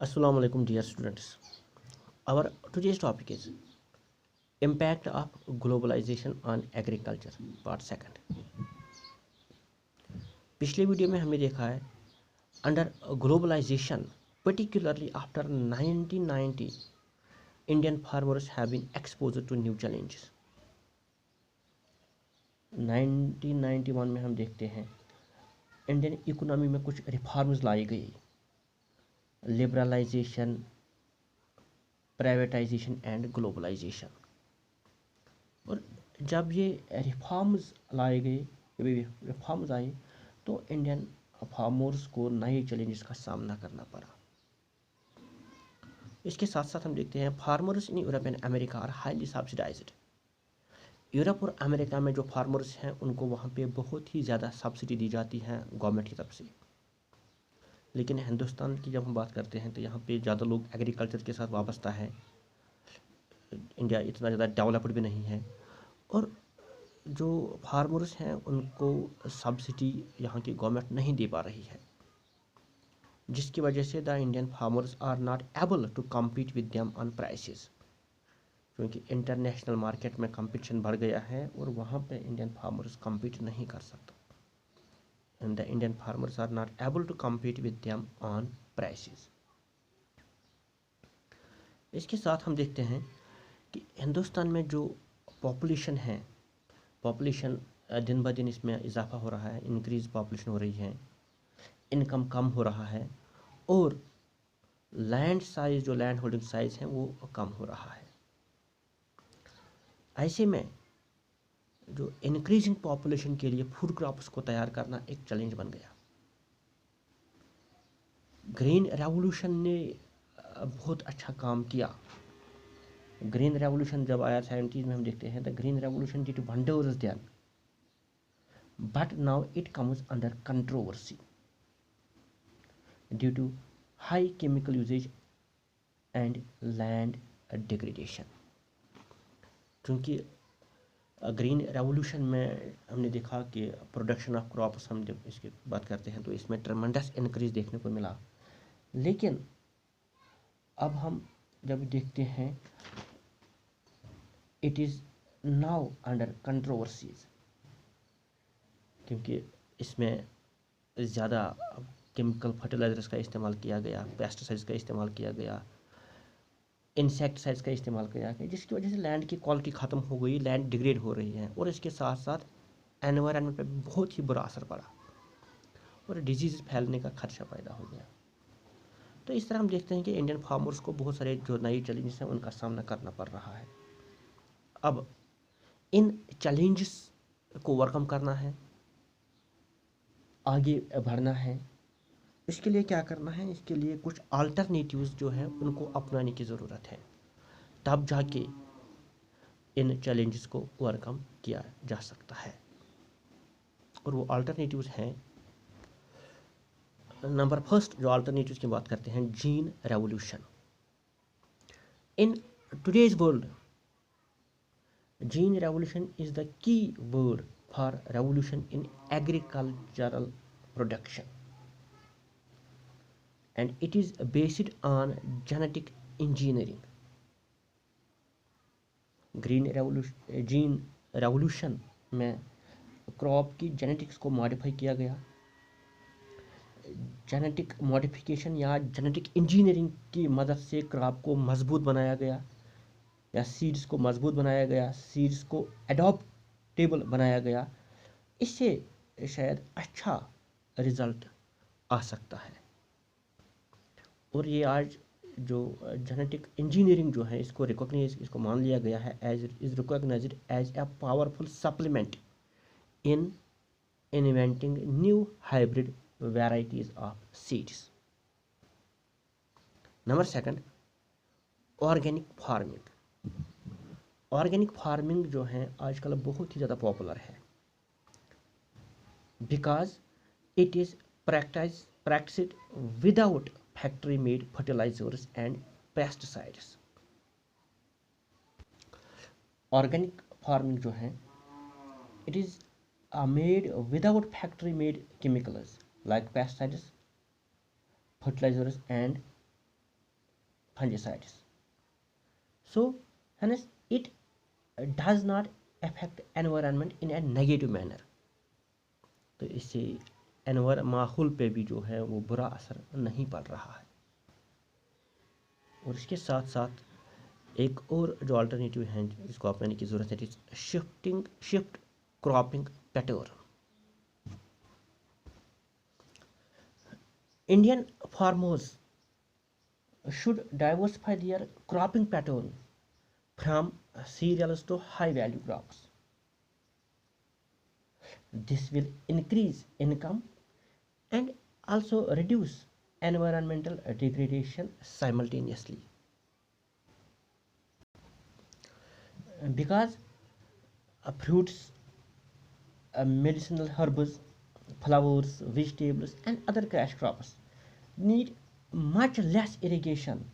Assalamu alaikum dear students. Our today's topic is impact of globalization on agriculture part second. पिछले video में हमने देखा है under globalisation particularly after 1990 Indian farmers have been exposed to new challenges. 1991 में हम देखते हैं Indian economy में कुछ रिफॉर्म्स लाई गई, लिबरलाइजेशन, प्राइवेटाइजेशन एंड ग्लोबलाइजेशन। और जब ये रिफॉर्म्स लाए गए, जब ये रिफॉर्म्स आए तो इंडियन फार्मर्स को नए चैलेंजेस का सामना करना पड़ा। इसके साथ साथ हम देखते हैं farmers in Europe and America are highly subsidised. Europe और अमेरिका में जो फार्मर्स हैं उनको वहाँ पे बहुत ही ज़्यादा सब्सिडी दी जाती है गवर्नमेंट की तरफ से। लेकिन हिंदुस्तान की जब हम बात करते हैं तो यहाँ पे ज़्यादा लोग एग्रीकल्चर के साथ वाबस्ता है। इंडिया इतना ज़्यादा डेवलप्ड भी नहीं है और जो फार्मर्स हैं उनको सब्सिडी यहाँ की गवर्नमेंट नहीं दे पा रही है, जिसकी वजह से the Indian farmers are not able to compete with them on prices. क्योंकि इंटरनेशनल मार्केट में कंपटीशन बढ़ गया है और वहाँ पे इंडियन फार्मर्स कम्पीट नहीं कर सकता। And the Indian farmers are not able to compete with them on prices. इसके साथ हम देखते हैं कि हिंदुस्तान में जो पॉपुलेशन है, पॉपुलेशन दिन ब दिन इसमें इजाफा हो रहा है, इंक्रीज पॉपुलेशन हो रही है, इनकम कम हो रहा है और लैंड साइज, जो लैंड होल्डिंग साइज है वो कम हो रहा है। ऐसे में जो इंक्रीजिंग पॉपुलेशन के लिए फूड क्रॉप्स को तैयार करना एक चैलेंज बन गया। ग्रीन रेवोल्यूशन ने बहुत अच्छा काम किया। ग्रीन रेवोल्यूशन जब आया 70s में हम देखते हैं the green revolution did wonders then, but now it comes under controversy due to high chemical usages and land degradation. क्योंकि ग्रीन रेवोल्यूशन में हमने देखा कि प्रोडक्शन ऑफ क्रॉप्स, हम जब इसकी बात करते हैं तो इसमें ट्रमेंडस इंक्रीज देखने को मिला। लेकिन अब हम जब देखते हैं it is now under controversies, क्योंकि इसमें ज़्यादा केमिकल फर्टिलाइजर्स का इस्तेमाल किया गया, पेस्टिसाइड्स का इस्तेमाल किया गया, इंसेक्टिसाइड्स का इस्तेमाल किया गया, जिसकी वजह से लैंड की क्वालिटी ख़त्म हो गई, लैंड डिग्रेड हो रही है और इसके साथ साथ एनवायरनमेंट पे बहुत ही बुरा असर पड़ा और डिजीज़ फैलने का खदशा पैदा हो गया। तो इस तरह हम देखते हैं कि इंडियन फार्मर्स को बहुत सारे जो नए चैलेंजेस हैं उनका सामना करना पड़ रहा है। अब इन चैलेंजेस को ओवरकम करना है, आगे बढ़ना है, इसके लिए क्या करना है? इसके लिए कुछ अल्टरनेटिव्स जो हैं उनको अपनाने की ज़रूरत है, तब जाके इन चैलेंजेस को ओवरकम किया जा सकता है। और वो अल्टरनेटिव्स हैं, नंबर फर्स्ट जो अल्टरनेटिव्स की बात करते हैं, gene revolution. In today's world gene revolution is the key word for revolution in agricultural production and it is based on genetic engineering. Gene revolution में क्रॉप की जेनेटिक्स को modify किया गया। जेनेटिक मॉडिफिकेशन या जेनेटिक इंजीनियरिंग की मदद से crop को मजबूत बनाया गया या सीड्स को मजबूत बनाया गया, सीड्स को एडॉप्टेबल बनाया गया। इससे शायद अच्छा रिजल्ट आ सकता है। और ये आज जो जेनेटिक इंजीनियरिंग जो है इसको रिकॉग्नाइज, इसको मान लिया गया है as is recognised as a powerful supplement in inventing new hybrid varieties of seeds. Number second, organic farming. Organic farming जो है आजकल बहुत ही ज़्यादा पॉपुलर है because it is practiced without factory made fertilizers and pesticides. ऑर्गेनिक farming जो है it is made without factory made chemicals like pesticides, fertilizers and fungicides. So hence it does not affect environment in a negative manner. तो इससे माहौल पे भी जो है वो बुरा असर नहीं पड़ रहा है। और इसके साथ साथ एक और जो अल्टरनेटिव है जिसको अपनाने की ज़रूरत है, shift cropping pattern. Indian farmers should diversify their cropping pattern from cereals to high value crops. This will increase income and also reduce environmental degradation simultaneously. Because fruits, medicinal herbs, flowers, vegetables, and other cash crops need much less irrigation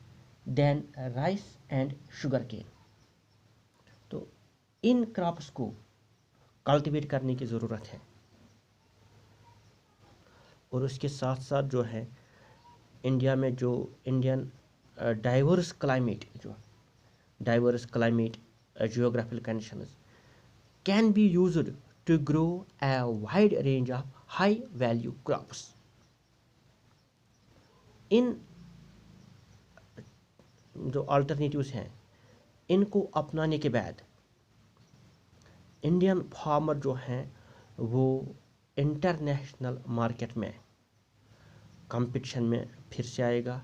than rice and sugarcane. तो इन crops को cultivate करने की ज़रूरत है। और उसके साथ साथ जो है इंडिया में जो Indian diverse climate geographical conditions can be used to grow a wide range of high value crops. इन जो अल्टरनेटिव्स हैं इनको अपनाने के बाद इंडियन फार्मर जो हैं वो इंटरनेशनल मार्केट में कंपटीशन में फिर से आएगा,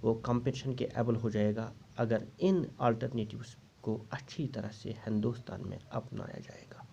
वो कंपटीशन के एबल हो जाएगा अगर इन अल्टरनेटिव्स को अच्छी तरह से हिंदुस्तान में अपनाया जाएगा।